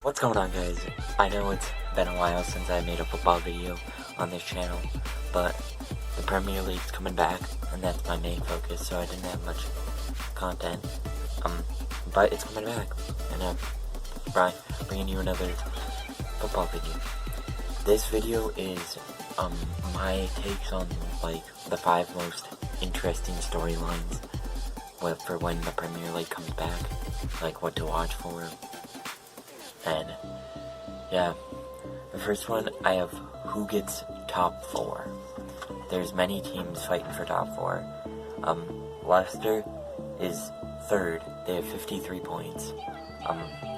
What's going on, guys? I know it's been a while since I made a football video on this channel, but the Premier League's coming back, and that's my main focus, so I didn't have much content. But it's coming back, and I'm bringing you another football video. This video is, my takes on, like, the 5 most interesting storylines for when the Premier League comes back, like what to watch for. And yeah, the first one, I have who gets top 4. There's many teams fighting for top 4. Leicester is 3rd. They have 53 points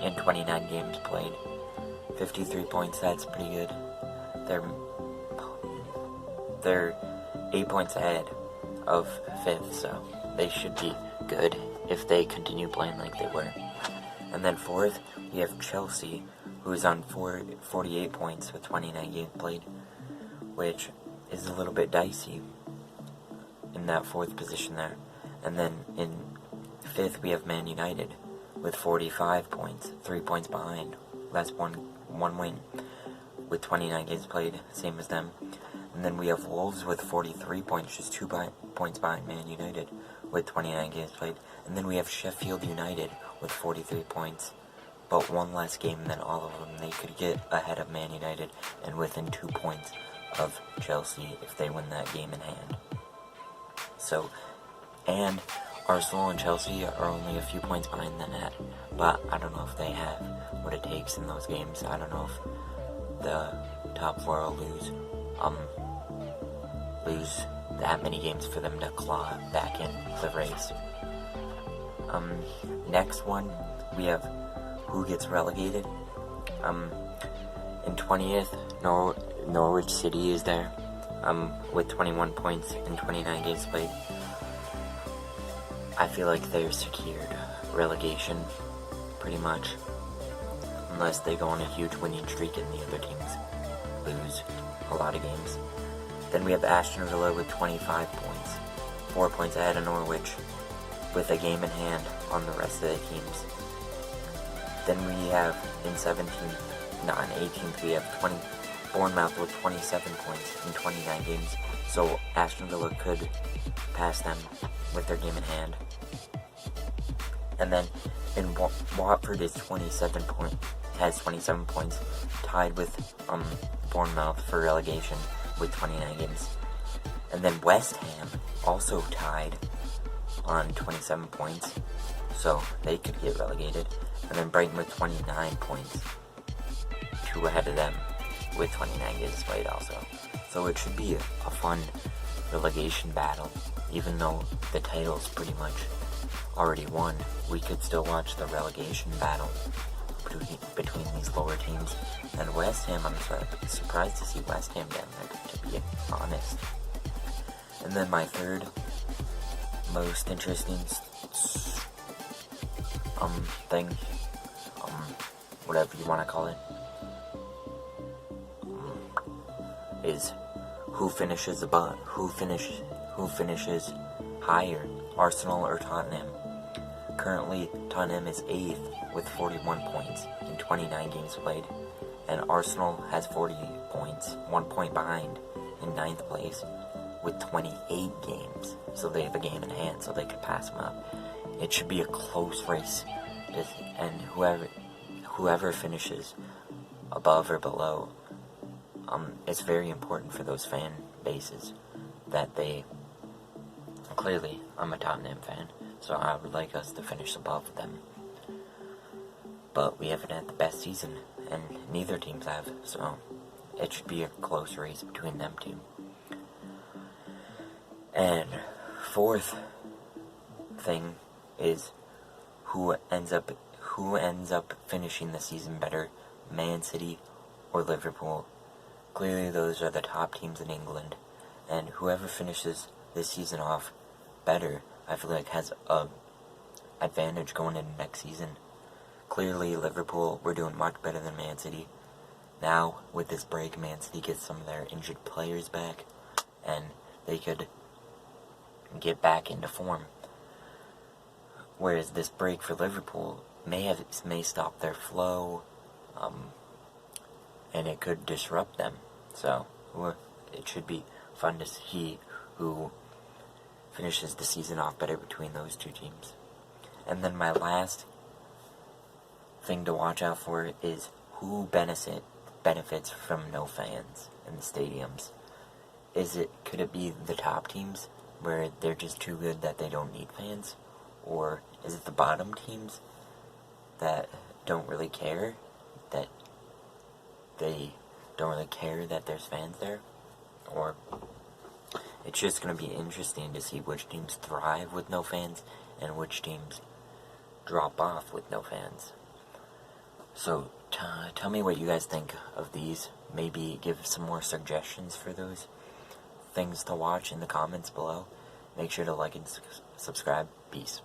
in 29 games played. 53 points, that's pretty good. They're 8 points ahead of 5th, so they should be good if they continue playing like they were. And then 4th, we have Chelsea, who's on 48 points with 29 games played, which is a little bit dicey in that 4th position there. And then in 5th, we have Man United with 45 points, 3 points behind. That's one win with 29 games played, same as them. And then we have Wolves with 43 points, just 2 points behind Man United with 29 games played. And then we have Sheffield United with 43 points, but 1 less game than all of them. They could get ahead of Man United and within 2 points of Chelsea if they win that game in hand. So, and Arsenal and Chelsea are only a few points behind them at, but I don't know if they have what it takes in those games. I don't know if the top 4 will lose that many games for them to claw back in the race. Next one, we have who gets relegated. In 20th, Norwich City is there, with 21 points in 29 games played. I feel like they're secured relegation, pretty much, unless they go on a huge winning streak and the other teams lose a lot of games. Then we have Aston Villa with 25 points, 4 points ahead of Norwich, with a game in hand on the rest of the teams. Then we have in 18th, we have Bournemouth with 27 points in 29 games, so Aston Villa could pass them with their game in hand. And then in Watford has 27 points, tied with Bournemouth for relegation with 29 games. And then West Ham also tied on 27 points, so they could get relegated. And then Brighton with 29 points, 2 ahead of them with 29 games played also. So it should be a fun relegation battle. Even though the title's pretty much already won, we could still watch the relegation battle between these lower teams. And West Ham, I'm surprised to see West Ham down there, to be honest. And then my 3rd most interesting thing, whatever you want to call it, is who finishes higher, Arsenal or Tottenham. Currently, Tottenham is 8th with 41 points in 29 games played, and Arsenal has 40 points, 1 point behind in 9th place with 28 games. So they have a game in hand, so they could pass them up. It should be a close race, and whoever finishes above or below, it's very important for those fan bases that they. Clearly, I'm a Tottenham fan, so I would like us to finish above them. But we haven't had the best season, and neither teams have, so it should be a close race between them two. And 4th thing is who ends up finishing the season better, Man City or Liverpool. Clearly those are the top teams in England, and whoever finishes this season off better, I feel like has a advantage going into next season. Clearly Liverpool were doing much better than Man City. Now with this break, Man City gets some of their injured players back, and they could get back into form. Whereas this break for Liverpool may stop their flow, and it could disrupt them. So it should be fun to see who finishes the season off better between those two teams. And then my last thing to watch out for is who benefits from no fans in the stadiums. Could it be the top teams where they're just too good that they don't need fans? Or is it the bottom teams that don't really care that there's fans there? Or it's just going to be interesting to see which teams thrive with no fans and which teams drop off with no fans. So tell me what you guys think of these. Maybe give some more suggestions for those things to watch in the comments below. Make sure to like and subscribe. Peace.